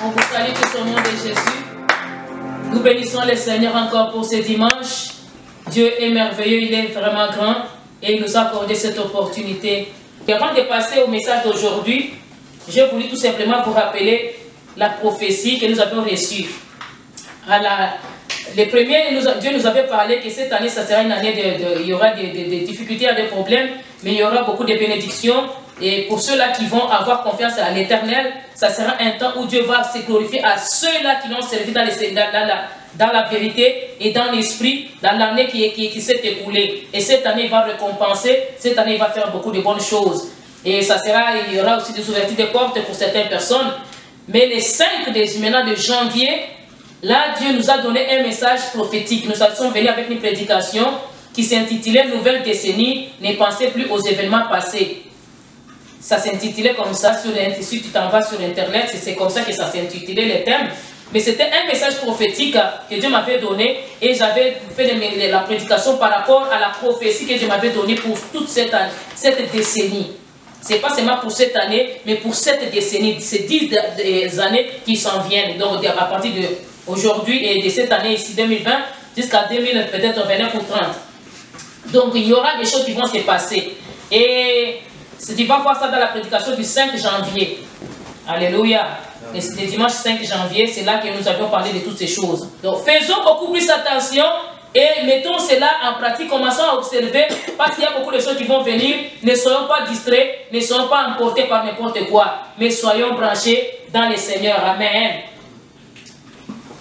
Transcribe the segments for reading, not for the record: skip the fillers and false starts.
On vous salue tous au nom de Jésus. Nous bénissons le Seigneur encore pour ce dimanche. Dieu est merveilleux, il est vraiment grand et il nous a accordé cette opportunité. Et avant de passer au message d'aujourd'hui, j'ai voulu tout simplement vous rappeler la prophétie que nous avons reçue. Les premiers, Dieu nous avait parlé que cette année, ça sera une année il y aura des difficultés, des problèmes, mais il y aura beaucoup de bénédictions. Et pour ceux-là qui vont avoir confiance à l'Éternel, ça sera un temps où Dieu va se glorifier à ceux-là qui l'ont servi dans la vérité et dans l'esprit, dans l'année qui s'est écoulée. Et cette année, il va récompenser, cette année, il va faire beaucoup de bonnes choses. Et il y aura aussi des ouvertures de portes pour certaines personnes. Mais les 5 maintenant de janvier, là, Dieu nous a donné un message prophétique. Nous sommes venus avec une prédication qui s'intitulait « Nouvelle décennie, ne pensez plus aux événements passés ». Ça s'intitulait comme ça, si tu t'en vas sur Internet, c'est comme ça que ça s'intitulait les thèmes. Mais c'était un message prophétique que Dieu m'avait donné et j'avais fait la prédication par rapport à la prophétie que Dieu m'avait donnée pour toute cette décennie. Ce n'est pas seulement pour cette année, mais pour cette décennie, ces 10 années qui s'en viennent. Donc à partir d'aujourd'hui et de cette année ici, 2020, jusqu'à 2000, peut-être 29 ou 30. Donc il y aura des choses qui vont se passer. Et tu vas voir ça dans la prédication du 5 janvier. Alléluia. Le dimanche 5 janvier, c'est là que nous avions parlé de toutes ces choses. Donc faisons beaucoup plus attention et mettons cela en pratique. Commençons à observer parce qu'il y a beaucoup de choses qui vont venir. Ne soyons pas distraits, ne soyons pas emportés par n'importe quoi, mais soyons branchés dans le Seigneur. Amen.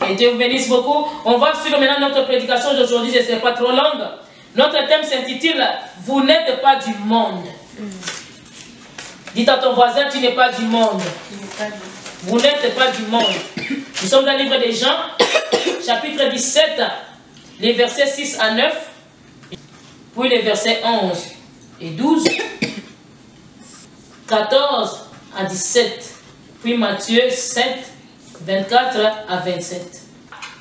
Et Dieu vous bénisse beaucoup. On va suivre maintenant notre prédication d'aujourd'hui. Je ne sais pas trop longue. Notre thème s'intitule « Vous n'êtes pas du monde ». Dites à ton voisin, tu n'es pas du monde. Vous n'êtes pas du monde. Nous sommes dans le livre des Jean, chapitre 17, les versets 6 à 9, puis les versets 11 et 12, 14 à 17, puis Matthieu 7, 24 à 27.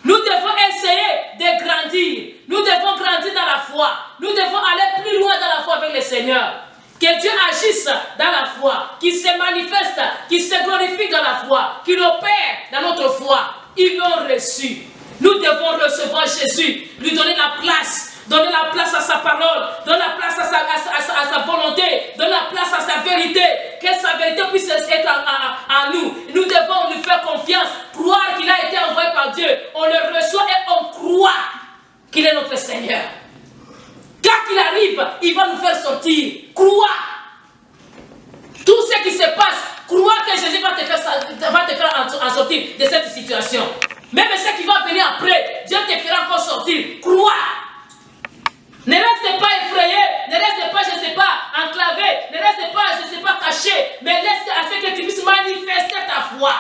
Nous devons essayer de grandir. Nous devons grandir dans la foi. Nous devons aller plus loin dans la foi avec le Seigneur. Que Dieu agisse dans la foi, qu'il se manifeste, qu'il se glorifie dans la foi, qu'il opère dans notre foi. Ils l'ont reçu. Nous devons recevoir Jésus, lui donner la place à sa parole, donner la place à sa volonté, donner la place à sa vérité, que sa vérité puisse être en nous. Nous devons lui faire confiance, croire qu'il a été envoyé par Dieu. On le reçoit et on croit qu'il est notre Seigneur. Quand il arrive, il va nous faire sortir. Crois. Tout ce qui se passe, crois que Jésus va te faire en sortir de cette situation. Même ce qui va venir après, Dieu te fera encore sortir. Crois. Ne reste pas effrayé, ne reste pas, je ne sais pas, enclavé, ne reste pas, je ne sais pas, caché, mais laisse à ce que tu puisses manifester ta foi.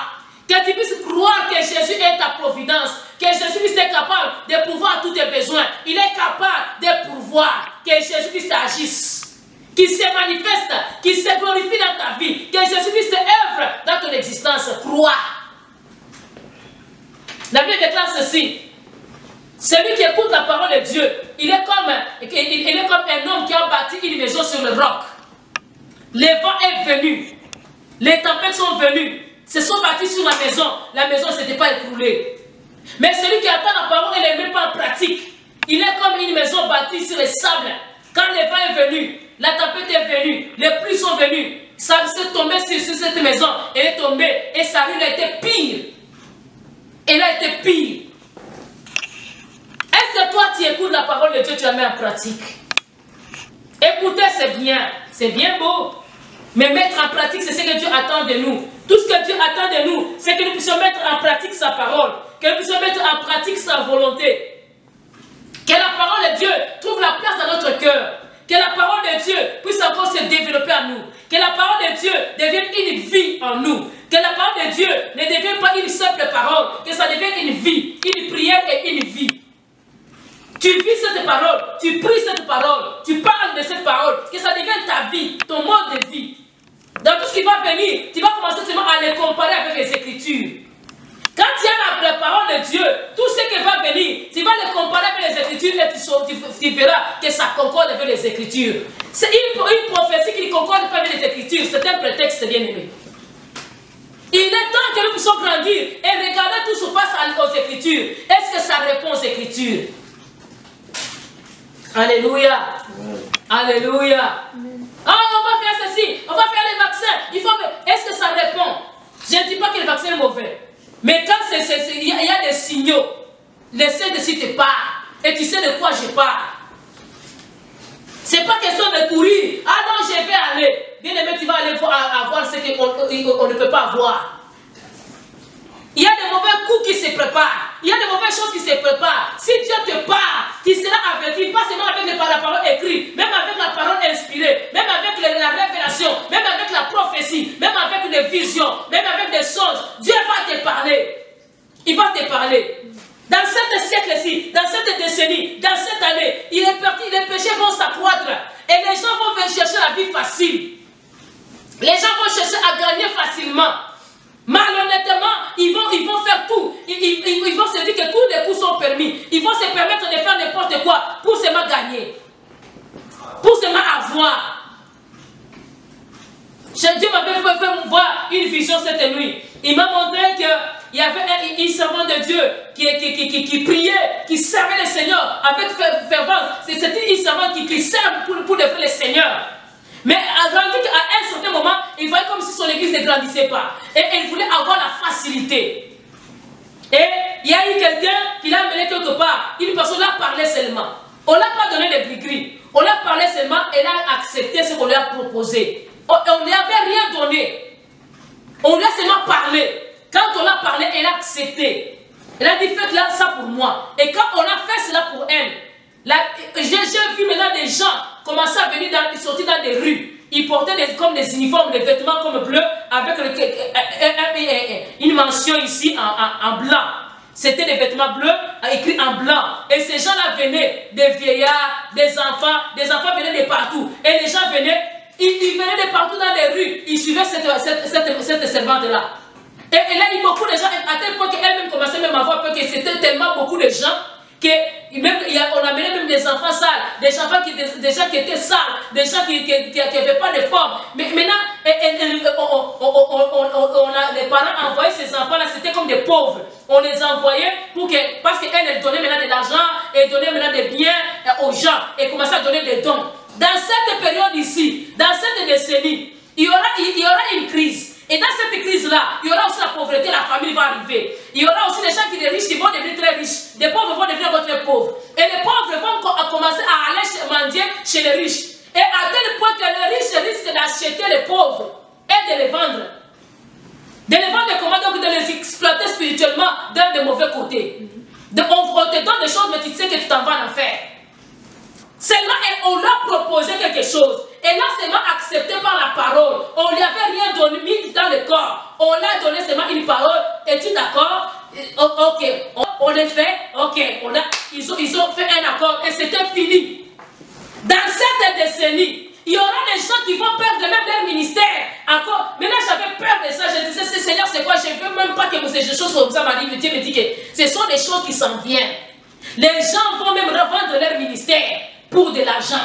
Que tu puisses croire que Jésus est ta providence, que Jésus est capable de pouvoir tous tes besoins. Il est capable de pouvoir, que Jésus agisse, qu'il se manifeste, qu'il se glorifie dans ta vie, que Jésus œuvre dans ton existence. Crois. La Bible déclare ceci. Celui qui écoute la parole de Dieu, il est comme un homme qui a bâti une maison sur le roc. Le vent est venu, les tempêtes sont venues, se sont bâtis sur la maison ne s'était pas écroulée. Mais celui qui attend la parole et ne met pas en pratique, il est comme une maison bâtie sur le sable. Quand le vent est venu, la tempête est venue, les pluies sont venues, ça s'est tombé sur cette maison, elle est tombée et sa ruine a été pire. Elle a été pire. Est-ce que toi tu écoutes la parole de Dieu, tu la mets en pratique? Écouter c'est bien beau. Mais mettre en pratique, c'est ce que Dieu attend de nous. Tout ce que Dieu attend de nous, c'est que nous puissions mettre en pratique sa parole. Que nous puissions mettre en pratique sa volonté. Que la parole de Dieu trouve la place dans notre cœur. Que la parole de Dieu puisse encore se développer en nous. Que la parole de Dieu devienne une vie en nous. Que la parole de Dieu ne devienne pas une simple parole. Que ça devienne une vie, une prière et une vie. Tu vis cette parole, tu pries cette parole, tu parles de cette parole, que ça devienne ta vie, ton mode de vie. Dans tout ce qui va venir, tu vas commencer seulement à les comparer avec les Écritures. Quand tu as la parole de Dieu, tout ce qui va venir, tu vas les comparer avec les Écritures et tu verras que ça concorde avec les Écritures. C'est une prophétie qui ne concorde pas avec les Écritures, c'est un prétexte bien aimé. Il est temps que nous puissions grandir et regarder tout se passe aux Écritures. Est-ce que ça répond aux Écritures? Alléluia. Alléluia. Ah, on va faire ceci, on va faire les vaccins. Il faut. Est-ce que ça répond? Je ne dis pas que le vaccin est mauvais. Mais quand il y a des signaux, laissez de si tu pars. Et tu sais de quoi je parle. Ce n'est pas question de courir. Ah non, je vais aller. Bien aimé, tu vas aller avoir ce qu'on ne peut pas avoir. Il y a des mauvais coups qui se préparent. Il y a des mauvaises choses qui se préparent. Si Dieu te parle, tu seras averti, pas seulement avec la parole écrite, même avec la parole inspirée, même avec la révélation, même avec la prophétie, même avec des visions, même avec des songes. Dieu va te parler. Il va te parler. Dans ce siècle-ci, dans cette décennie, dans cette année, il est parti, les péchés vont s'accroître. Et les gens vont venir chercher la vie facile. Les gens vont chercher à gagner facilement. Malhonnêtement, ils vont faire tout. Ils vont se dire que tous les coups sont permis. Ils vont se permettre de faire n'importe quoi pour seulement gagner. Pour seulement avoir. Dieu m'avait fait voir une vision cette nuit. Il m'a montré qu'il y avait un servant de Dieu qui priait, qui servait le Seigneur avec fervence. C'était un servant qui servait pour défendre le Seigneur. Mais à un certain moment, il voyait comme si son église ne grandissait pas. Et il voulait avoir la facilité. Et il y a eu quelqu'un qui l'a amené quelque part. Une personne l'a parlé seulement. On ne l'a pas donné de degré. On l'a parlé seulement et elle a accepté ce qu'on lui a proposé. On ne lui avait rien donné. On lui a seulement parlé. Quand on l'a parlé, elle a accepté. Elle a dit, faites là ça pour moi. Et quand on a fait cela pour elle, j'ai vu maintenant des gens commencer à venir sortir dans des rues. Ils portaient comme des uniformes, des vêtements comme bleu, avec une mention ici en blanc. C'était des vêtements bleus écrits en blanc. Et ces gens-là venaient, des vieillards, des enfants venaient de partout. Et les gens venaient, ils venaient de partout dans les rues. Ils suivaient cette servante-là. Et là, il y a beaucoup de gens, à tel point qu'elle-même commençait même à voir que c'était tellement beaucoup de gens qu'on amenait même des enfants sales, des enfants qui étaient sales, des gens qui n'avaient pas de forme. Mais maintenant, les parents envoyaient ces enfants-là, c'était comme des pauvres. On les envoyait parce qu'elle donnait maintenant de l'argent, et donnait maintenant des biens aux gens, et commençait à donner des dons. Dans cette période ici, dans cette décennie, il y aura une crise. Et dans cette crise-là, il y aura aussi la pauvreté, la famille va arriver. Il y aura aussi des gens qui sont riches qui vont devenir très riches. Des pauvres vont devenir très pauvres. Et les pauvres vont commencer à aller mendier chez les riches. Et à tel point que les riches risquent d'acheter les pauvres et de les vendre. De les vendre comment? Donc de les exploiter spirituellement dans de mauvais côtés. On te donne des choses, mais tu sais que tu t'en vas en faire. Seulement, on leur a proposé quelque chose. Et là, seulement accepté par la parole. On ne lui avait rien donné, mis dans le corps. On l'a donné seulement une parole. Es-tu d'accord? Ok. On le fait. Ok. Ils ont fait un accord et c'était fini. Dans cette décennie, il y aura des gens qui vont perdre même leur ministère. Encore. Mais là, j'avais peur de ça. Je disais, Seigneur, c'est quoi? Je ne veux même pas que ces choses comme ça m'arrivent. Dieu me dit que ce sont des choses qui s'en viennent. Les gens vont même revendre leur ministère pour de l'argent.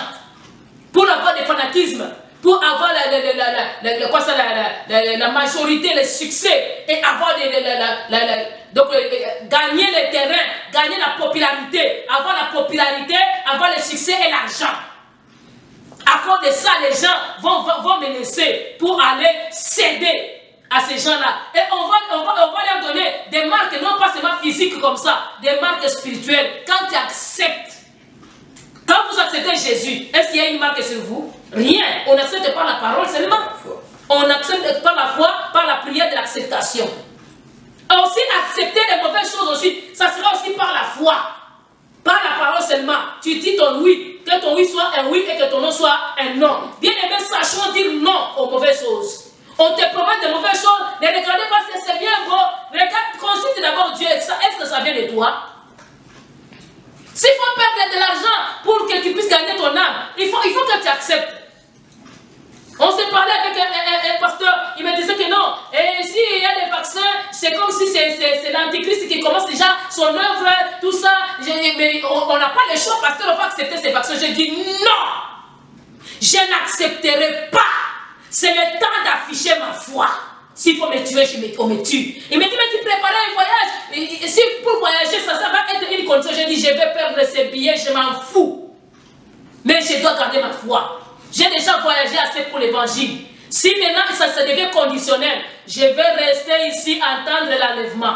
Pour avoir des fanatismes, pour avoir la majorité, le succès, et avoir gagner le terrain, gagner la popularité, avoir le succès et l'argent. À cause de ça, les gens vont me laisser pour aller céder à ces gens-là. Et on va leur donner des marques, non pas seulement physiques comme ça, des marques spirituelles. Quand tu acceptes, quand vous acceptez Jésus, est-ce qu'il y a une marque sur vous? Rien. On accepte par la parole seulement. On accepte par la foi, par la prière de l'acceptation. Aussi, accepter les mauvaises choses aussi, ça sera aussi par la foi. Par la parole seulement. Tu dis ton oui, que ton oui soit un oui et que ton non soit un non. Bien aimé, sachons dire non aux mauvaises choses. On te promet de mauvaises choses, ne regardez pas si c'est bien beau. Regarde, consulte d'abord Dieu. Est-ce que ça vient de toi? S'il faut perdre de l'argent pour que tu puisses gagner ton âme, il faut que tu acceptes. On s'est parlé avec un pasteur, il me disait que non, et s'il y a des vaccins, c'est comme si c'est l'antichrist qui commence déjà son œuvre, tout ça. Mais on n'a pas le choix, pasteur, on va accepter ces vaccins. J'ai dit non, je n'accepterai pas. C'est le temps d'afficher ma foi. S'il faut me tuer, on me tue. Il me dit, mais tu préparais un voyage. Et si pour voyager, ça va être une condition. Je dis, je vais perdre ces billets, je m'en fous. Mais je dois garder ma foi. J'ai déjà voyagé assez pour l'évangile. Si maintenant ça devient conditionnel, je vais rester ici, attendre l'enlèvement.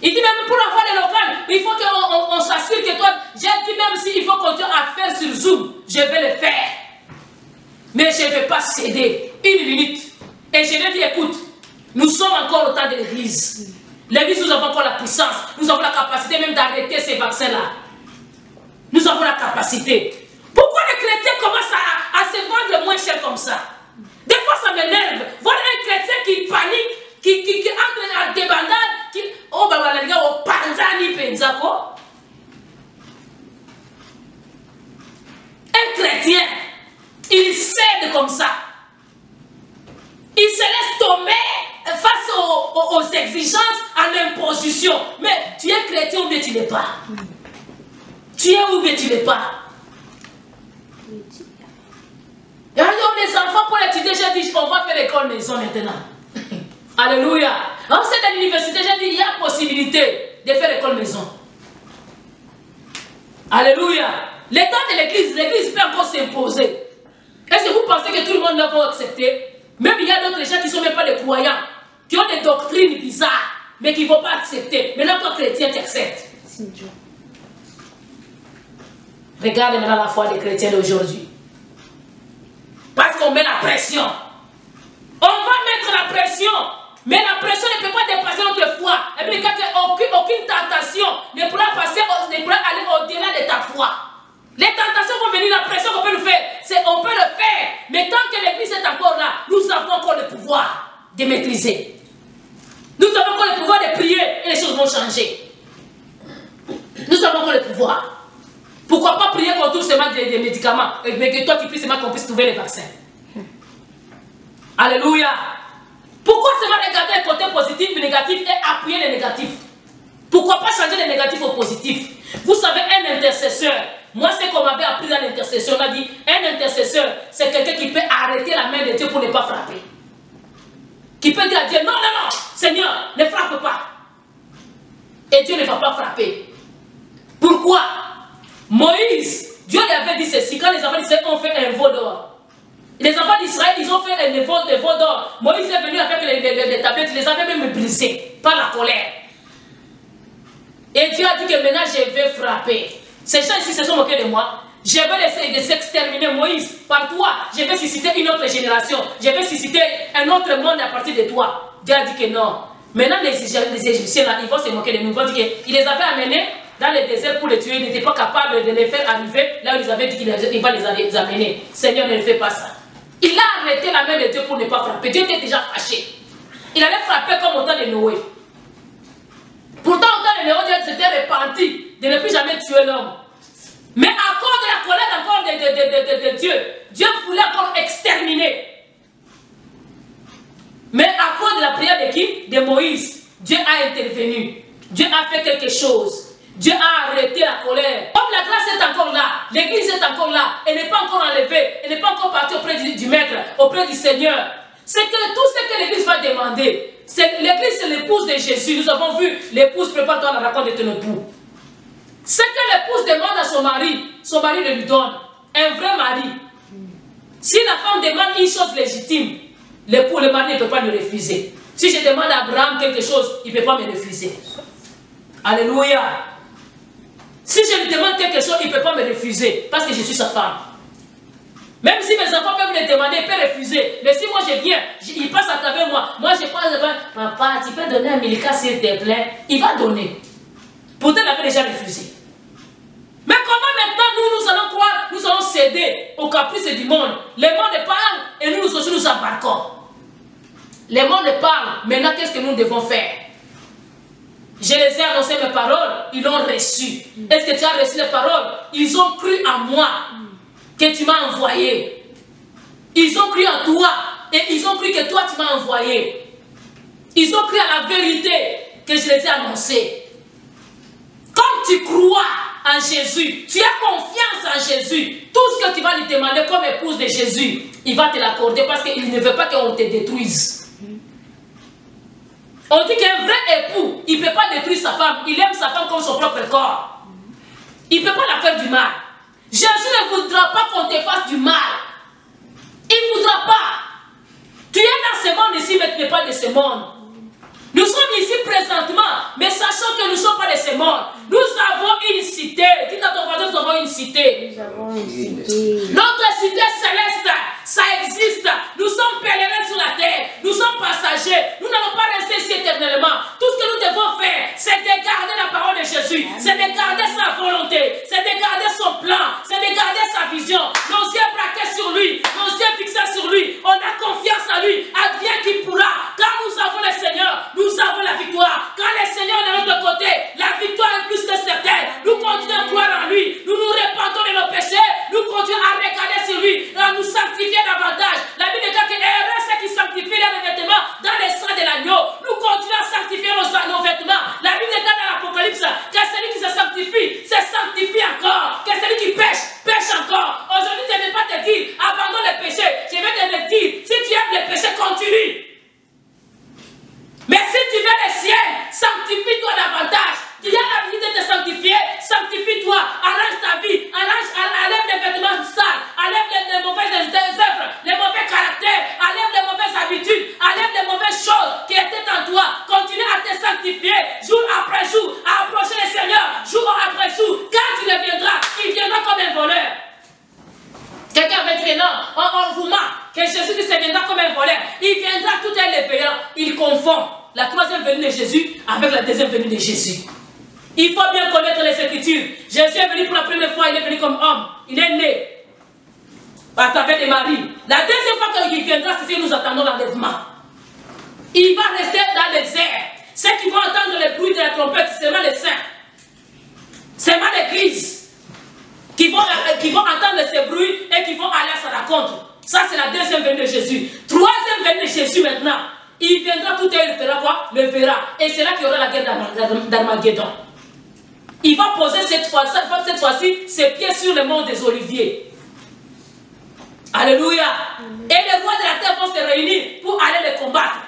Il dit même pour avoir le local, il faut qu'on s'assure que toi, j'ai dit même s'il faut continuer à faire sur Zoom, je vais le faire. Mais je ne vais pas céder une minute. Et je lui ai dit, écoute, nous sommes encore au temps de l'église. L'église, nous avons encore la puissance, nous avons la capacité même d'arrêter ces vaccins-là. Nous avons la capacité. Pourquoi les chrétiens commencent à se vendre moins cher comme ça? Des fois, ça m'énerve. Voir un chrétien qui panique, qui entre à débandade, qui... Oh, bah, voilà, les gars, oh, panzani, penzako. Un chrétien, il cède comme ça. Il se laisse tomber face aux exigences, à l'imposition. Mais tu es chrétien ou bien tu n'es pas? Tu es ou bien tu n'es pas? Et alors, les enfants pour étudier, j'ai dit, on va faire l'école maison maintenant. Alléluia. On sait à l'université, j'ai dit, il y a possibilité de faire l'école maison. Alléluia. Les temps de l'église peut encore s'imposer. Est-ce que vous pensez que tout le monde ne va accepter? Même il y a d'autres gens qui ne sont même pas des croyants, qui ont des doctrines bizarres, mais qui ne vont pas accepter. Maintenant, toi, chrétien, tu acceptes. Regarde maintenant la foi des chrétiens d'aujourd'hui. Parce qu'on met la pression. On va mettre la pression. Mais la pression ne peut pas dépasser notre foi. Et puis, aucune tentation ne pourra passer, ne pourra aller au-delà de ta foi. Les tentations vont venir, la pression qu'on peut le faire, on peut le faire. Mais tant que l'église est encore là, nous avons encore le pouvoir de maîtriser. Nous avons encore le pouvoir de prier et les choses vont changer. Nous avons encore le pouvoir. Pourquoi pas prier contre seulement des médicaments, mais que toi tu puisses seulement qu'on puisse trouver les vaccins. Alléluia. Pourquoi seulement regarder le côté positif et négatif et appuyer les négatifs? Pourquoi pas changer les négatifs au positif? Vous savez, un intercesseur, moi c'est qu'on m'avait appris dans l'intercession, on a dit, un intercesseur, c'est quelqu'un qui peut arrêter la main de Dieu pour ne pas frapper. Qui peut dire à Dieu, non, non, non, Seigneur, ne frappe pas. Et Dieu ne va pas frapper. Pourquoi? Moïse, Dieu lui avait dit ceci, quand les enfants d'Israël ont fait un veau d'or. Les enfants d'Israël, ils ont fait un veau d'or. Moïse est venu avec les tablettes, il les avait même brisées par la colère. Et Dieu a dit que maintenant je vais frapper. Ces gens ici se sont moqués de moi. Je vais essayer de s'exterminer. Moïse, par toi, je vais susciter une autre génération. Je vais susciter un autre monde à partir de toi. Dieu a dit que non. Maintenant, les Égyptiens, là, ils vont se moquer de nous. Ils vont dire qu'il les avait amenés dans le désert pour les tuer. Il n'était pas capable de les faire arriver là où ils avaient dit qu'il va les amener. Seigneur, ne le fait pas ça. Il a arrêté la main de Dieu pour ne pas frapper. Dieu était déjà fâché. Il allait frapper comme au temps de Noé. Pourtant, au temps de Noé, Dieu s'était repenti de ne plus jamais tuer l'homme. Mais à cause de la colère encore de Dieu, Dieu voulait encore exterminer. Mais à cause de la prière de qui? De Moïse. Dieu a intervenu. Dieu a fait quelque chose. Dieu a arrêté la colère. Comme la grâce est encore là, l'église est encore là, elle n'est pas encore enlevée, elle n'est pas encore partie auprès du maître, auprès du Seigneur. C'est que tout ce que l'église va demander, l'église c'est l'épouse de Jésus. Nous avons vu l'épouse prépare-toi à la rencontre de ton époux. Ce que l'épouse demande à son mari le lui donne. Un vrai mari. Si la femme demande une chose légitime, le mari ne peut pas le refuser. Si je demande à Abraham quelque chose, il ne peut pas me refuser. Alléluia. Si je lui demande quelque chose, il ne peut pas me refuser parce que je suis sa femme. Même si mes enfants peuvent le demander, ils peuvent refuser. Mais si moi je viens, il passe à travers moi. Moi je passe devant, papa, tu peux donner un millica s'il te plaît. Il va donner. Pourtant, il avait déjà refusé. Mais comment maintenant nous allons croire, nous allons céder aux caprices du monde? Le monde parle et nous aussi nous embarquons. Le monde parle, maintenant qu'est-ce que nous devons faire? Je les ai annoncé mes paroles, ils l'ont reçu. Est-ce que tu as reçu les paroles? Ils ont cru en moi, que tu m'as envoyé. Ils ont cru en toi, et ils ont cru que toi tu m'as envoyé. Ils ont cru à la vérité que je les ai annoncées. Comme tu crois en Jésus, tu as confiance en Jésus, tout ce que tu vas lui demander comme épouse de Jésus, il va te l'accorder parce qu'il ne veut pas qu'on te détruise. On dit qu'un vrai époux, il ne peut pas détruire sa femme. Il aime sa femme comme son propre corps. Il ne peut pas la faire du mal. Jésus ne voudra pas qu'on te fasse du mal. Il ne voudra pas. Tu es dans ce monde ici, mais tu n'es pas de ce monde. Nous sommes ici présentement, mais sachant que nous ne sommes pas de ce monde. Nous avons une cité. Dis à ton voisin, nous avons une cité. Nous avons une cité. Notre cité céleste, ça existe. Nous sommes pèlerins sur la terre. Nous sommes passagers. Nous n'allons pas rester ici éternellement. Tout ce que nous devons faire, c'est de garder la parole de Jésus. C'est de garder sa volonté. C'est de garder son plan. C'est de garder sa vision. Nos yeux braqués sur lui. Nos yeux fixés sur lui. On a confiance en lui. Advienne qui pourra. Quand nous avons le Seigneur, nous avons la victoire. Quand le Seigneur est de notre côté, la victoire est plus que certaine. Nous continuons à croire en lui. Nous nous répandons de nos péchés. Nous continuons à regarder sur lui. À nous sanctifier davantage. La Bible dit que heureux ceux qui sanctifient leurs vêtements dans le sang de l'agneau. Nous continuons à sanctifier nos vêtements. La Bible dit dans l'Apocalypse que celui qui se sanctifie encore. Que celui qui pêche, pêche encore. Aujourd'hui, je ne vais pas te dire abandonne le péché. Je vais te le dire. Si tu aimes le péché, continue. Mais si tu veux le ciel, sanctifie-toi davantage. Tu as l'habilité de te sanctifier, sanctifie-toi, arrange ta vie, enlève les vêtements sales, enlève les mauvaises œuvres, les mauvais caractères, enlève les mauvaises habitudes, enlève les mauvaises choses qui étaient en toi. Continue à te sanctifier, jour après jour, à approcher le Seigneur, jour après jour. Quand il reviendra, il viendra comme un voleur. Quelqu'un va dire non, on vous ment, que Jésus-Christ viendra comme un voleur. Il viendra tout est le payant. Il confond la troisième venue de Jésus avec la deuxième venue de Jésus. Il faut bien connaître les Écritures. Jésus est venu pour la première fois, il est venu comme homme. Il est né par travers de Marie. La deuxième fois qu'il viendra, c'est que nous attendons l'enlèvement. Il va rester dans les airs. Ceux qui vont entendre le bruit de la trompette, c'est seulement les saints. C'est seulement l'Église qui vont entendre ce bruit et qui vont aller à sa rencontre. Ça, c'est la deuxième venue de Jésus. Fois venue de Jésus maintenant. Il viendra tout et il fera quoi? Le verra. Et c'est là qu'il y aura la guerre d'Armageddon. Il va poser cette fois-ci ses pieds sur le mont des Oliviers. Alléluia. Et les rois de la terre vont se réunir pour aller les combattre.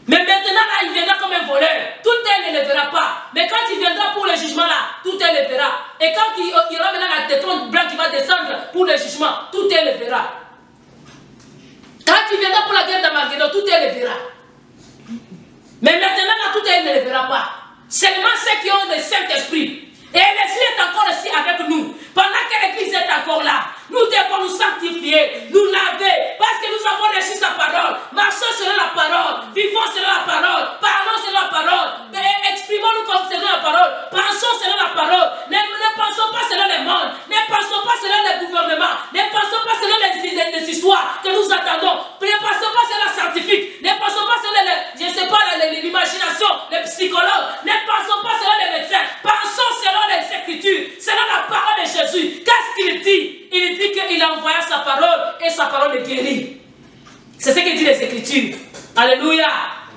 Mais maintenant, là, il viendra comme un voleur. Tout elle ne le verra pas. Mais quand il viendra pour le jugement, là, tout elle le verra. Et quand il y aura maintenant la tétron blanc qui va descendre pour le jugement, tout elle le verra. Quand il viendra pour la guerre d'Armageddon, tout elle le verra. Mais maintenant, là, tout elle ne le verra pas. Seulement ceux qui ont le Saint-Esprit. Et l'Esprit est encore ici avec nous. Pendant que l'Église est encore là, nous devons nous sanctifier, nous laver, parce que nous avons reçu sa parole. Marchons selon la parole, vivons selon la parole, parlons selon la parole, exprimons-nous comme selon la parole, pensons selon la parole. Ne pensons pas selon le monde, ne pensons pas selon le gouvernement, ne pensons pas selon les histoires que nous attendons, ne pensons pas selon la scientifique, ne pensons pas selon l'imagination, les psychologues, ne pensons pas selon les médecins, pensons selon les Écritures, selon la parole de Jésus. Qu'est-ce qu'il dit? Il dit qu'il a envoyé sa parole et sa parole est guérie. C'est ce que dit les Écritures. Alléluia.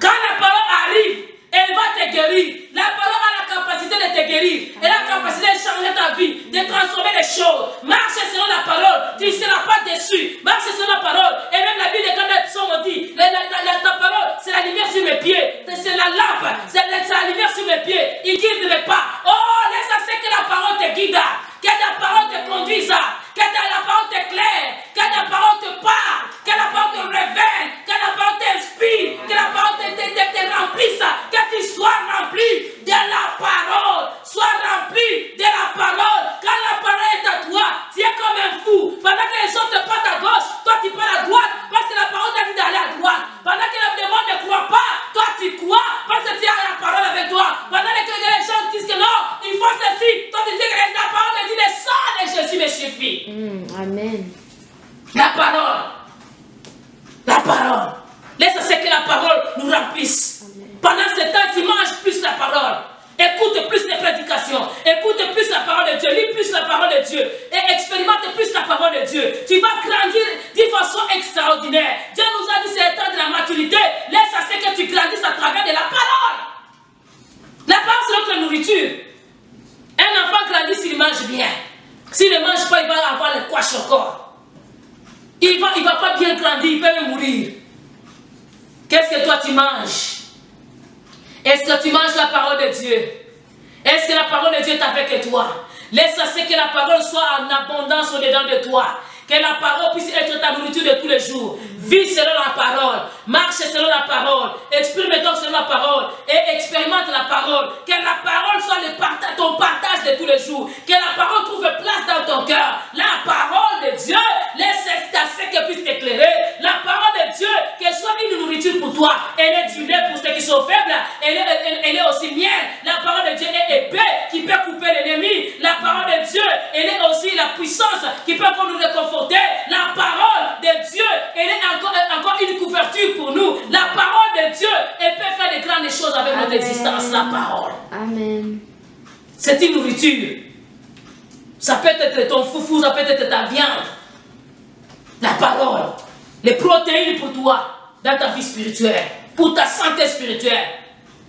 Quand la parole arrive, elle va te guérir. La parole a la capacité de te guérir. Elle a la capacité de changer ta vie, de transformer les choses. Marche selon la parole. Tu ne seras pas déçu. Marche selon la parole. Et même la Bible, quand les psaumes dit, ta parole, c'est la lumière sur mes pieds. C'est la lampe. C'est la lumière sur mes pieds. Il guide mes pas. Oh, laisse à ce que la parole te guide. Que la parole te conduise. Que la parole t'éclaire. Que la parole te parle. Que la parole te révèle. Que la parole t'inspire. Que la parole te remplisse. Que tu sois rempli de la parole. Sois rempli de la parole. Quand la parole est à toi, tu es comme un fou. Pendant que les autres partent à gauche, toi tu pars à droite. Parce que la parole t'a dit d'aller à droite. Pendant que le démon ne croit pas, toi tu crois. Parce que tu as la parole avec toi. Pendant que les gens disent que non, il faut ceci. Toi tu dis que la parole te dit le sang de Jésus me suffit. Amen. La parole. La parole. Laisse ce que la parole nous remplisse. Amen. Pendant ce temps, tu manges plus la parole. Écoute plus les prédications. Écoute plus la parole de Dieu. Lis plus la parole de Dieu. Et expérimente plus la parole de Dieu. Tu vas grandir d'une façon extraordinaire. Dieu nous a dit c'est le temps de la maturité. Laisse à ce que tu grandisses à travers de la parole. La parole, c'est notre nourriture. Un enfant grandit s'il mange bien. S'il ne mange pas, il va avoir le couache au corps. Il ne va pas bien grandir, il peut même mourir. Qu'est-ce que toi tu manges? Est-ce que tu manges la parole de Dieu? Est-ce que la parole de Dieu est avec toi? Laisse à ce que la parole soit en abondance au-dedans de toi. Que la parole puisse être ta nourriture de tous les jours. Vis selon la parole. Marche selon la parole. Exprime-toi selon la parole. Et expérimente la parole. Que la parole soit ton partage de tous les jours. Que la parole trouve place dans ton cœur. La parole de Dieu, laisse à ce qu'elle puisse t'éclairer. La parole de Dieu, qu'elle soit une nourriture pour toi. Elle est du lait pour ceux qui sont faibles. Elle est aussi miel. La parole de Dieu est épée qui peut couper l'ennemi. La parole de Dieu, elle est aussi la puissance qui peut nous réconforter. La parole de Dieu, elle est encore une couverture pour nous. La parole de Dieu, elle peut faire de grandes choses avec notre existence. La parole. Amen. C'est une nourriture. Ça peut être ton foufou, ça peut être ta viande. La parole. Les protéines pour toi, dans ta vie spirituelle, pour ta santé spirituelle.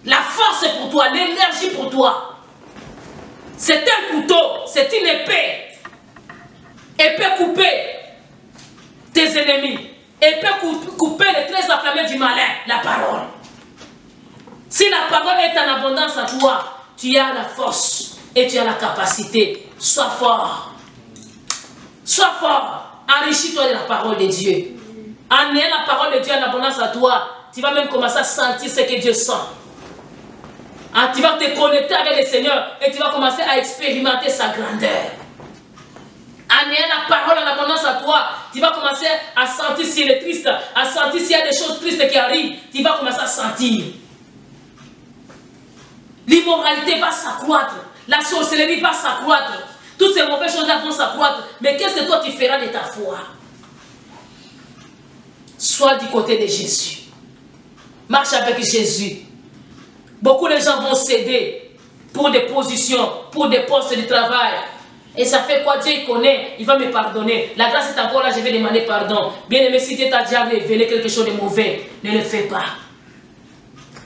La force pour toi, l'énergie pour toi. C'est un couteau, c'est une épée. Elle peut couper tes ennemis. Elle peut couper les traits enflammés du malin. La parole. Si la parole est en abondance à toi, tu as la force et tu as la capacité. Sois fort. Sois fort. Enrichis-toi de la parole de Dieu. En ayant la parole de Dieu en abondance à toi, tu vas même commencer à sentir ce que Dieu sent. Tu vas te connecter avec le Seigneur et tu vas commencer à expérimenter sa grandeur. En ayant la parole en abondance à toi, tu vas commencer à sentir s'il est triste, à sentir s'il y a des choses tristes qui arrivent, tu vas commencer à sentir. L'immoralité va s'accroître, la sorcellerie va s'accroître, toutes ces mauvaises choses-là vont s'accroître. Mais qu'est-ce que toi tu feras de ta foi? Sois du côté de Jésus. Marche avec Jésus. Beaucoup de gens vont céder pour des positions, pour des postes de travail. Et ça fait quoi? Dieu il connaît, il va me pardonner. La grâce est encore là, je vais demander pardon. Bien aimé, si Dieu t'a déjà révélé quelque chose de mauvais, ne le fais pas.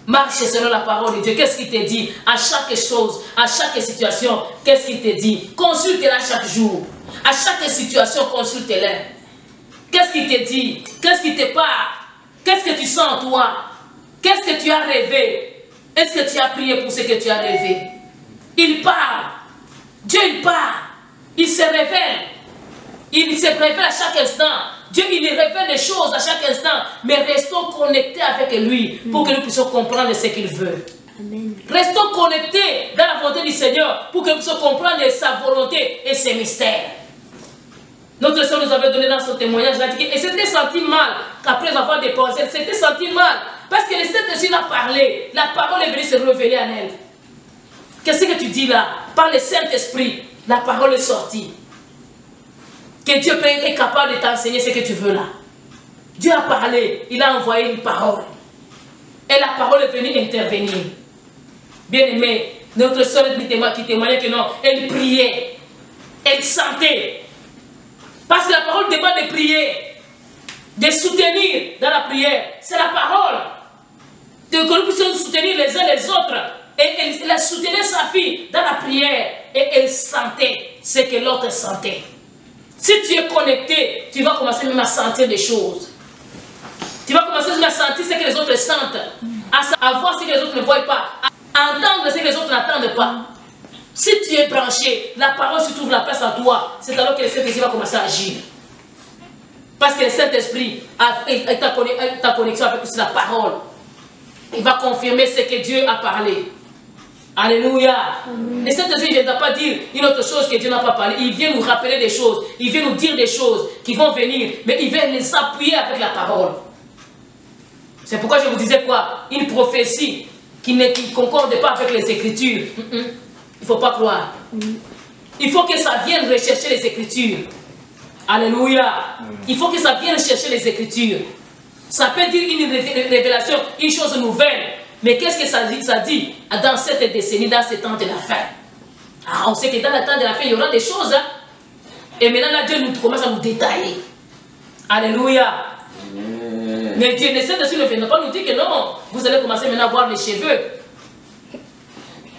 Marche selon la parole de Dieu. Qu'est-ce qu'il te dit? À chaque chose, à chaque situation, qu'est-ce qu'il te dit? Consulte-la chaque jour. À chaque situation, consulte-la. Qu'est-ce qu'il te dit? Qu'est-ce qui te parle? Qu'est-ce que tu sens en toi? Qu'est-ce que tu as rêvé? Est-ce que tu as prié pour ce que tu as rêvé? Il parle. Dieu, il parle. Il se révèle. Il se révèle à chaque instant. Dieu, il révèle des choses à chaque instant. Mais restons connectés avec lui pour que nous puissions comprendre ce qu'il veut. Amen. Restons connectés dans la volonté du Seigneur pour que nous puissions comprendre sa volonté et ses mystères. Notre Seigneur nous avait donné dans son témoignage, et s'était senti mal qu'après avoir dépensé, elle s'était senti mal. Parce que le Saint-Esprit a parlé. La parole est venue se révéler en elle. Qu'est-ce que tu dis là? Par le Saint-Esprit, la parole est sortie. Que Dieu est capable de t'enseigner ce que tu veux là. Dieu a parlé, il a envoyé une parole. Et la parole est venue intervenir. Bien aimé, notre soeur qui témoignait que non, elle priait, elle sentait. Parce que la parole demande de prier, de soutenir dans la prière. C'est la parole. Que nous puissions soutenir les uns les autres. Et elle a soutenu sa fille dans la prière. Et elle sentait ce que l'autre sentait. Si tu es connecté, tu vas commencer même à sentir des choses. Tu vas commencer même à sentir ce que les autres sentent. À voir ce que les autres ne voient pas. À entendre ce que les autres n'entendent pas. Si tu es branché, la parole se trouve la place à toi. C'est alors que le Saint-Esprit va commencer à agir. Parce que le Saint-Esprit a ta connexion avec la parole. Il va confirmer ce que Dieu a parlé. Alléluia. Le Saint-Esprit ne viendra pas dire une autre chose que Dieu n'a pas parlé. Il vient nous rappeler des choses. Il vient nous dire des choses qui vont venir. Mais il vient les appuyer avec la parole. C'est pourquoi je vous disais quoi? Une prophétie qui ne concorde pas avec les Écritures. Il ne faut pas croire. Il faut que ça vienne rechercher les Écritures. Alléluia. Il faut que ça vienne chercher les Écritures. Ça peut dire une révélation, une chose nouvelle. Mais qu'est-ce que ça dit dans cette décennie, dans ce temps de la fin? On sait que dans le temps de la fin, il y aura des choses. Hein? Et maintenant, là, Dieu nous commence à nous détailler. Alléluia. Mais Dieu ne viendra pas nous dire que non, vous allez commencer maintenant à voir les cheveux.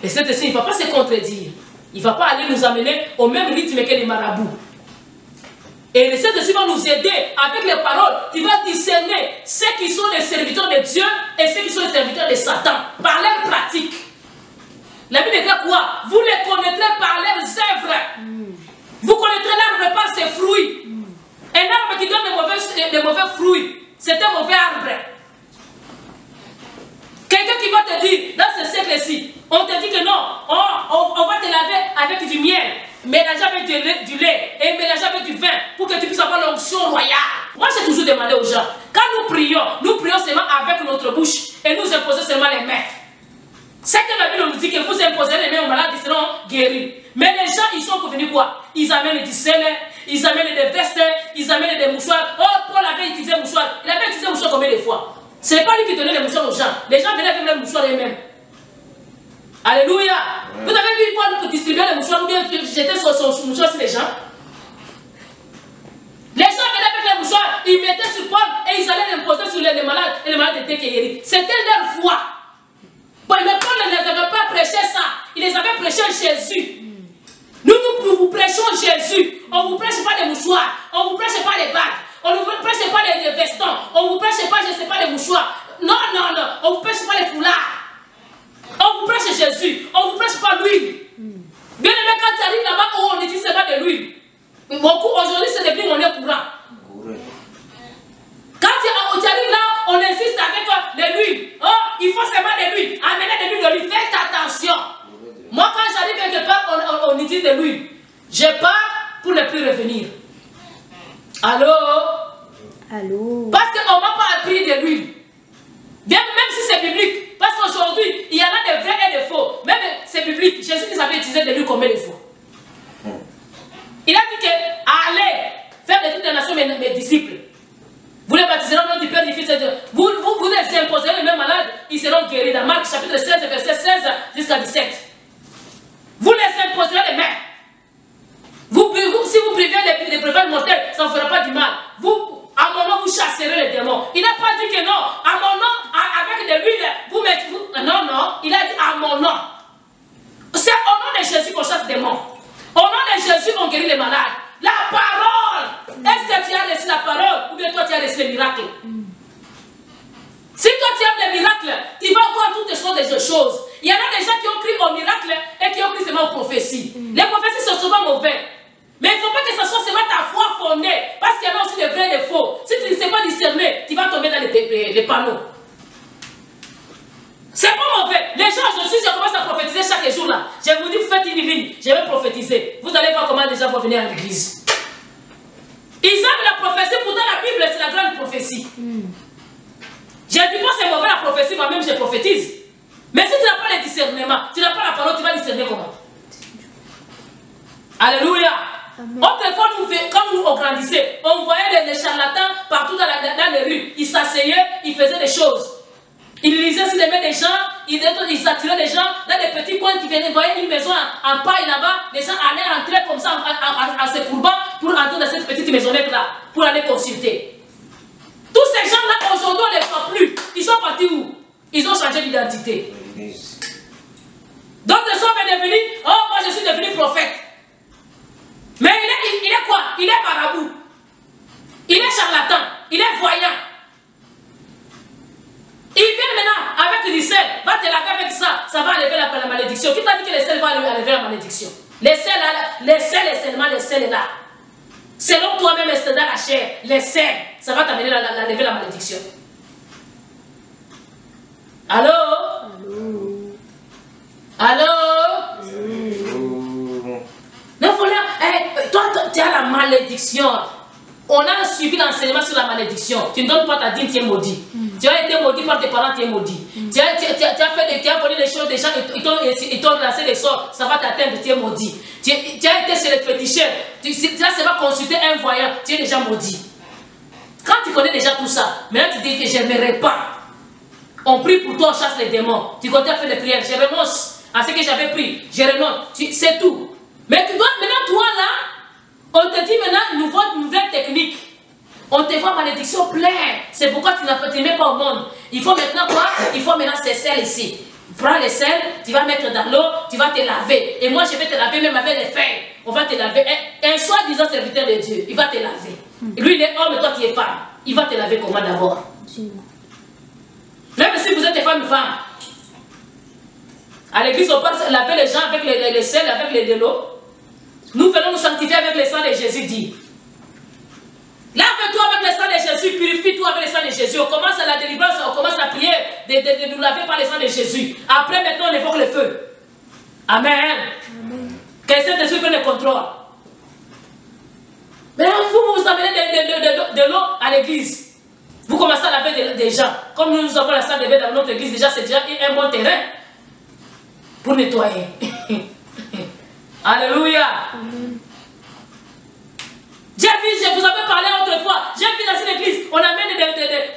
Et cette décennie, il ne va pas se contredire. Il ne va pas aller nous amener au même rythme que les marabouts. Et le Saint-Esprit va nous aider avec les paroles. Il va discerner ceux qui sont les serviteurs de Dieu et ceux qui sont les serviteurs de Satan par leurs pratiques. La Bible dit quoi? Vous les connaîtrez par leurs œuvres. Vous connaîtrez l'arbre par ses fruits. Un arbre qui donne de mauvais fruits, c'est un mauvais arbre. Quelqu'un qui va te dire, dans ce siècle-ci, on te dit que non, on va te laver avec du miel, mélanger avec du lait et mélanger avec du vin pour que tu puisses avoir l'onction royale. Moi, j'ai toujours demandé aux gens, quand nous prions seulement avec notre bouche et nous imposons seulement les mains. C'est que la Bible nous dit que vous imposez les mains aux malades, ils seront guéris. Mais les gens, ils sont venus quoi? Ils amènent du sel, ils amènent des vestes, ils amènent des mouchoirs. Oh, Paul avait utilisé un mouchoir. Il avait utilisé un mouchoir combien de fois? Ce n'est pas lui qui donnait les mouchoirs aux gens. Les gens venaient avec les mouchoirs eux-mêmes. Alléluia. Vous avez vu Paul distribuer les mouchoirs ou bien jeter son mouchoir sur les gens? Les gens venaient avec les mouchoirs, ils mettaient sur Paul et ils allaient l'imposer sur les malades et les malades étaient guéris. C'était leur foi. Bon, mais Paul ne les avait pas prêché ça. Il les avait prêché Jésus. Nous vous prêchons Jésus. On ne vous prêche pas des mouchoirs. On ne vous prêche pas des bagues. On ne vous prêche pas des vestons. On ne vous prêche pas, je ne sais pas, des mouchoirs. Non. On ne vous prêche pas les foulards. On vous prêche Jésus. On ne vous prêche pas l'huile. Bien aimé, quand tu arrives là-bas où on n'utilise pas de l'huile. Beaucoup aujourd'hui, c'est depuis mon courant. Quand tu arrives là, on insiste avec de l'huile. Oh, il faut seulement de l'huile. Amenez de l'huile d'olive. Faites attention. Moi, quand j'arrive quelque part, on utilise de l'huile. Je pars pour ne plus revenir. Allô? Allô? Parce qu'on ne m'a pas appris de l'huile. Même si c'est biblique. Parce qu'aujourd'hui, il y en a des vrais et des faux. Même c'est biblique. Jésus qui savait utiliser de l'huile combien de fois? Il a dit que allez faire de toutes les nations mes disciples. Vous les baptiserez au nom du Père, du Fils et de vous les imposerez les mêmes malades, ils seront guéris. Dans Marc chapitre 16, verset 16 jusqu'à 17. Vous les imposerez les mains. Si vous privez les brevets mortels, ça ne vous fera pas du mal. Vous, à mon nom, vous chasserez les démons. Il n'a pas dit que non. À mon nom, avec de l'huile, vous mettez. Non. Il a dit à mon nom. C'est au nom de Jésus qu'on chasse les démons. Au nom de Jésus qu'on guérit les malades. La parole. Est-ce que tu as reçu la parole ou bien toi tu as reçu le miracle? Si toi tu aimes les miracles, tu vas voir toutes sortes de choses. Il y en a des gens qui ont cru au miracle et qui ont cru seulement aux prophéties. Les prophéties sont souvent mauvais. Mais il ne faut pas que ce soit seulement ta foi fondée. Parce qu'il y en a aussi des vrais et des faux. Si tu ne sais pas discerner, tu vas tomber dans les panneaux. C'est pas mauvais. Les gens, je commence à prophétiser chaque jour là. Je vous dis, faites une ligne, je vais prophétiser. Vous allez voir comment les gens vont venir à l'église. Ils aiment la prophétie, pourtant la Bible c'est la grande prophétie. Je ne dis pas c'est mauvais la prophétie, moi-même je prophétise. Mais si tu n'as pas le discernement, tu n'as pas la parole, tu vas discerner comment? Alléluia. Autrefois, quand nous grandissions, on voyait les charlatans partout dans les rues. Ils s'asseyaient, ils faisaient des choses. Ils lisaient sur les mains des gens, ils attiraient les gens dans des petits coins qui venaient, voyaient une maison en paille là-bas, les gens allaient entrer comme ça en se courbant pour entrer dans cette petite maisonnette-là, pour aller consulter. Tous ces gens-là, aujourd'hui, on ne les voit plus. Ils sont partis où? Ils ont changé d'identité. D'autres sont devenus, oh, moi je suis devenu prophète. Mais il est quoi? Il est marabout. Il est charlatan. Il est voyant. Il vient maintenant avec du sel, va te laver avec ça, ça va enlever la malédiction. Qui t'a dit que le sel va enlever la malédiction? Les sels et seulement les sels là. Selon toi-même, c'est dans la chair, les sels, ça va t'amener à enlever la malédiction. Allô? Allô? Non, voilà, toi, tu as la malédiction. On a suivi l'enseignement sur la malédiction. Tu ne donnes pas ta dîme, tu es maudit. Tu as été maudit par tes parents, tu es maudit. Tu as volé les choses des gens, ils t'ont lancé des sorts, ça va t'atteindre, tu es maudit. Tu as été chez les féticheurs, tu as seulement consulté un voyant, tu es déjà maudit. Quand tu connais déjà tout ça, maintenant tu dis que je n'aimerais pas. On prie pour toi, on chasse les démons. Tu continues à faire des prières, je renonce à ce que j'avais pris, je renonce, c'est tout. Mais tu dois, maintenant toi là, on te dit maintenant une nouvelle technique. On te voit malédiction pleine. C'est pourquoi tu ne mets pas au monde. Il faut maintenant quoi? Il faut maintenant ces sels ici. Prends les sels, tu vas mettre dans l'eau, tu vas te laver. Et moi je vais te laver même avec les feuilles. on va te laver. Un soi-disant serviteur de Dieu, il va te laver. Lui, il est homme et toi, tu es femme. Il va te laver comment d'abord? Même si vous êtes femme, à l'église, on parle laver les gens avec les sels, avec de l'eau. Nous venons nous sanctifier avec le sang de Jésus, dit. Lave-toi avec le sang de Jésus, purifie-toi avec le sang de Jésus. On commence à la délivrance, on commence la prière de nous laver par le sang de Jésus. Après, maintenant, on évoque le feu. Amen. Que Saint-Esprit prenne le contrôle. Mais vous amenez de l'eau à l'église. Vous commencez à laver des gens. Comme nous avons la salle de bain dans notre église, déjà c'est déjà un bon terrain pour nettoyer. Alléluia. J'ai vu, je vous avais parlé autrefois, j'ai vu dans une église, on amène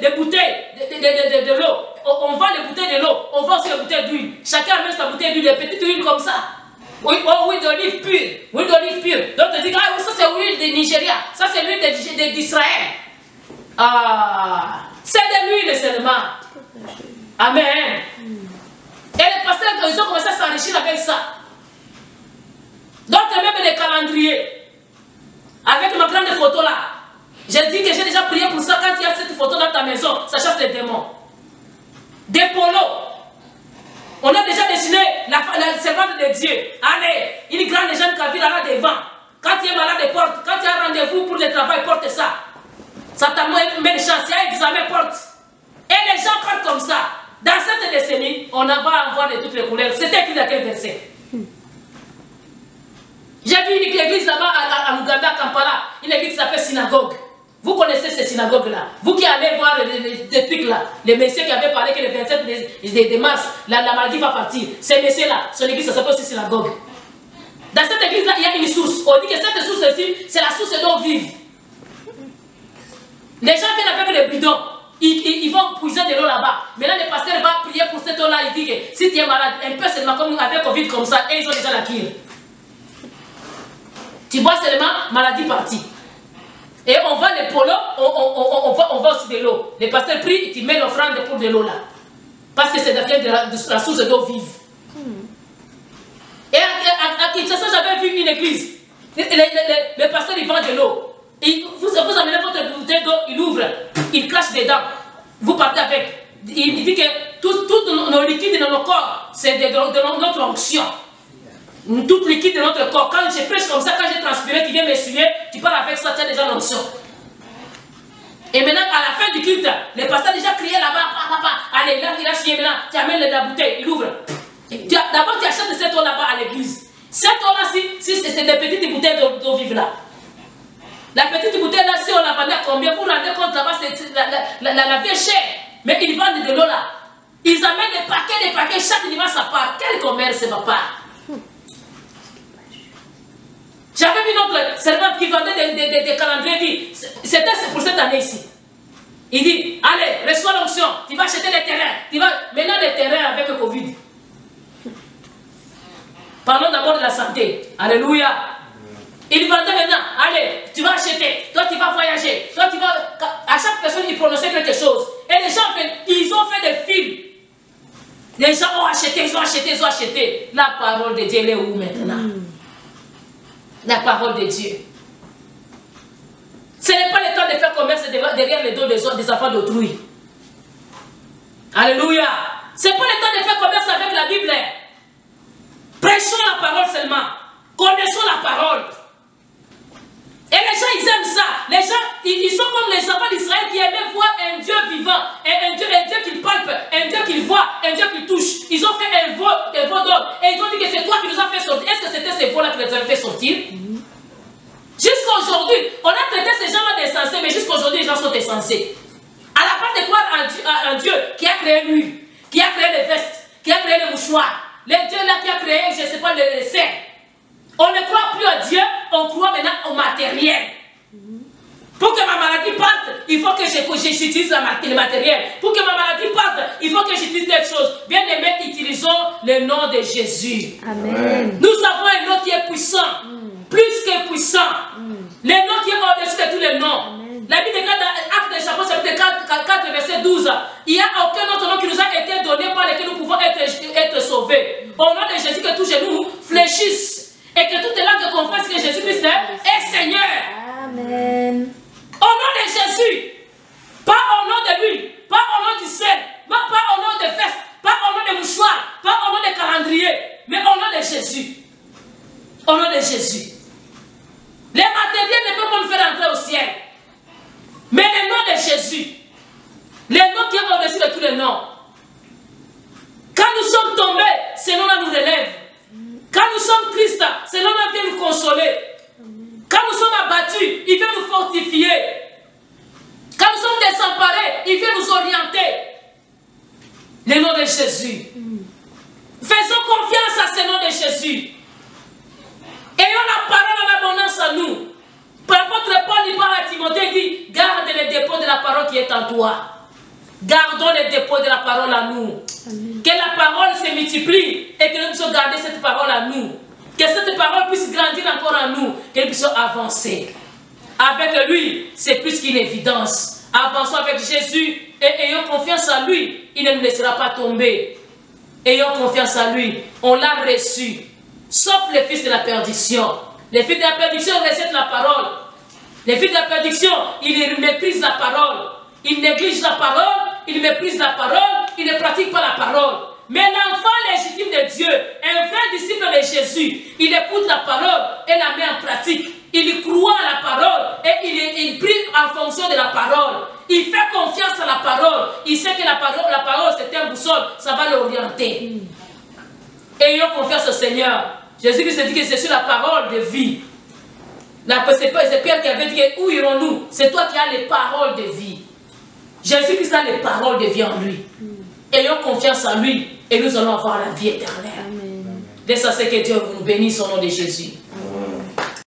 des bouteilles de l'eau. On vend les bouteilles de l'eau, on vend aussi les bouteilles d'huile. Chacun amène sa bouteille d'huile, des petites huiles comme ça. Oui, oh, huile d'olive pure. Huile d'olive pure. Donc tu dis, ah, ça c'est l'huile de Nigeria, ça c'est l'huile d'Israël. Ah, c'est de l'huile seulement. Amen. Et les pasteurs, ils ont commencé à s'enrichir avec ça. Donc même des calendriers. Avec ma grande photo là. J'ai dit que j'ai déjà prié pour ça. Quand il y a cette photo dans ta maison, ça chasse les démons. Des polos. On a déjà dessiné la servante de Dieu. Allez, une grande jeune qui vit là devant. Quand tu es malade, porte. Quand tu as rendez-vous pour le travail, porte ça. Ça t'a mis une chance. Il y a un examen, porte. Et les gens partent comme ça. Dans cette décennie, on va avoir de toutes les couleurs. C'était écrit dans quel verset? J'ai vu une église là-bas à Uganda, à Kampala, une église qui s'appelle synagogue. Vous connaissez ces synagogues-là. Vous qui allez voir les trucs là, les messieurs qui avaient parlé que le 27 de mars, la maladie va partir. Ces messieurs-là, son église, ça s'appelle aussi synagogue. Dans cette église-là, il y a une source. On dit que cette source-ci, c'est la source d'eau vive. Les gens viennent avec les bidons. Ils vont puiser de l'eau là-bas. Maintenant, le pasteur va prier pour cette eau-là. Il dit que si tu es malade, un peu seulement comme avec Covid comme ça, et ils ont déjà la cure. Tu bois seulement, maladie partie. Et on va les polos, on va aussi de l'eau. Le pasteur prie, tu mets l'offrande pour de l'eau là. Parce que c'est de la source d'eau vive. Et à Kinshasa, j'avais vu une église. Le pasteur, il vend de l'eau. Vous amenez votre bouteille d'eau, il ouvre, il crache dedans. Vous partez avec. Il dit que tous nos liquides dans nos corps, c'est de notre onction. Tout liquide de notre corps. Quand je prêche comme ça, quand j'ai transpiré, tu viens m'essuyer, tu pars avec ça, tu as déjà l'onction. Et maintenant, à la fin du culte, le pasteur déjà crié là-bas, papa, allez, là, il a chié maintenant, tu amènes la bouteille, il ouvre. D'abord, tu achètes cette eau là-bas à l'église. Cette eau-là, si c'est des petites bouteilles d'eau vive là. La petite bouteille là, si on la vendait combien, vous vous rendez compte là-bas, la vie est chère. Mais ils vendent de l'eau là. Ils amènent des paquets, chaque dimanche ça part. Quel commerce, papa? J'avais vu notre servante qui vendait des calendriers, c'était pour cette année ici. Il dit, allez, reçois l'onction, tu vas acheter des terrains. Maintenant des terrains avec le Covid. Parlons d'abord de la santé. Alléluia. Il vendait maintenant, allez, tu vas acheter, toi tu vas voyager, toi tu vas... À chaque personne, il prononçait quelque chose. Et les gens, ils ont fait des films. Les gens ont acheté, ils ont acheté. La parole de Dieu, elle est où maintenant? La parole de Dieu. Ce n'est pas le temps de faire commerce derrière les dos des enfants d'autrui. Alléluia. Ce n'est pas le temps de faire commerce avec la Bible. Prêchons la parole seulement. Connaissons la parole. Et les gens, ils aiment ça. Les gens, ils sont comme les enfants d'Israël qui aimaient voir un Dieu vivant, un Dieu qu'ils palpent, un Dieu qu'ils voient, un Dieu qu'ils touchent. Ils ont fait un veau d'or. Et ils ont dit que c'est toi qui nous as fait sortir. Est-ce que c'était ces veaux-là qui les avaient fait sortir? Jusqu'à aujourd'hui, on a traité ces gens-là d'insensés, mais jusqu'à aujourd'hui, les gens sont insensés. À la part de croire à un Dieu qui a créé l'huile, qui a créé les vestes, qui a créé les mouchoirs, le Dieu là qui a créé, je ne sais pas, le cerf. On ne croit plus à Dieu, on croit maintenant au matériel. Pour que ma maladie parte, il faut que j'utilise le matériel. Pour que ma maladie parte, il faut que j'utilise quelque chose. Bien aimé, utilisons le nom de Jésus. Amen. Nous avons un nom qui est puissant, plus que puissant. Le nom qui est au-dessus de tous les noms. Amen. La Bible déclare dans Actes des chapitres, chapitre 4, verset 12. Il n'y a aucun autre nom qui nous a été donné par lequel nous pouvons être sauvés. Au nom de Jésus, que tous genoux fléchissent. Et que toute langue confesse que Jésus. Pas au nom de lui, pas au nom du sel, pas au nom des fesses, pas au nom des mouchoirs, pas au nom des calendriers, mais au nom de Jésus. Au nom de Jésus. Les matériels ne peuvent pas nous faire entrer au ciel. Mais le nom de Jésus, le nom qui est au-dessus de tous les noms. Quand nous sommes tombés, c'est nom là nous relève. Quand nous sommes tristes, c'est nom là vient nous consoler. Quand nous sommes abattus, il vient nous fortifier. Quand nous sommes désemparés, il vient nous orienter. Le nom de Jésus. Faisons confiance à ce nom de Jésus. Ayons la parole en abondance à nous. L'apôtre Paul, il parle à Timothée, il dit, garde les dépôts de la parole qui est en toi. Gardons les dépôts de la parole à nous. Amen. Que la parole se multiplie et que nous puissions garder cette parole à nous. Que cette parole puisse grandir encore en nous. Que nous puissions avancer. Avec lui, c'est plus qu'une évidence. Avançons avec Jésus et ayons confiance en lui. Il ne nous laissera pas tomber. Ayons confiance en lui. On l'a reçu. Sauf les fils de la perdition. Les fils de la perdition rejettent la parole. Les fils de la perdiction, ils méprisent la parole. Ils négligent la parole, ils méprisent la parole, ils ne pratiquent pas la parole. Mais l'enfant légitime de Dieu, un vrai disciple de Jésus, il écoute la parole et la met en pratique. Il croit à la parole et il prie en fonction de la parole. Il fait confiance à la parole. Il sait que la parole c'est un boussole, ça va l'orienter. Ayons confiance au Seigneur. Jésus-Christ dit que c'est sur la parole de vie. C'est Pierre qui avait dit où irons-nous? C'est toi qui as les paroles de vie. Jésus-Christ a les paroles de vie en lui. Ayons confiance en lui et nous allons avoir la vie éternelle. Amen. Dès ça, c'est que Dieu nous bénisse au nom de Jésus.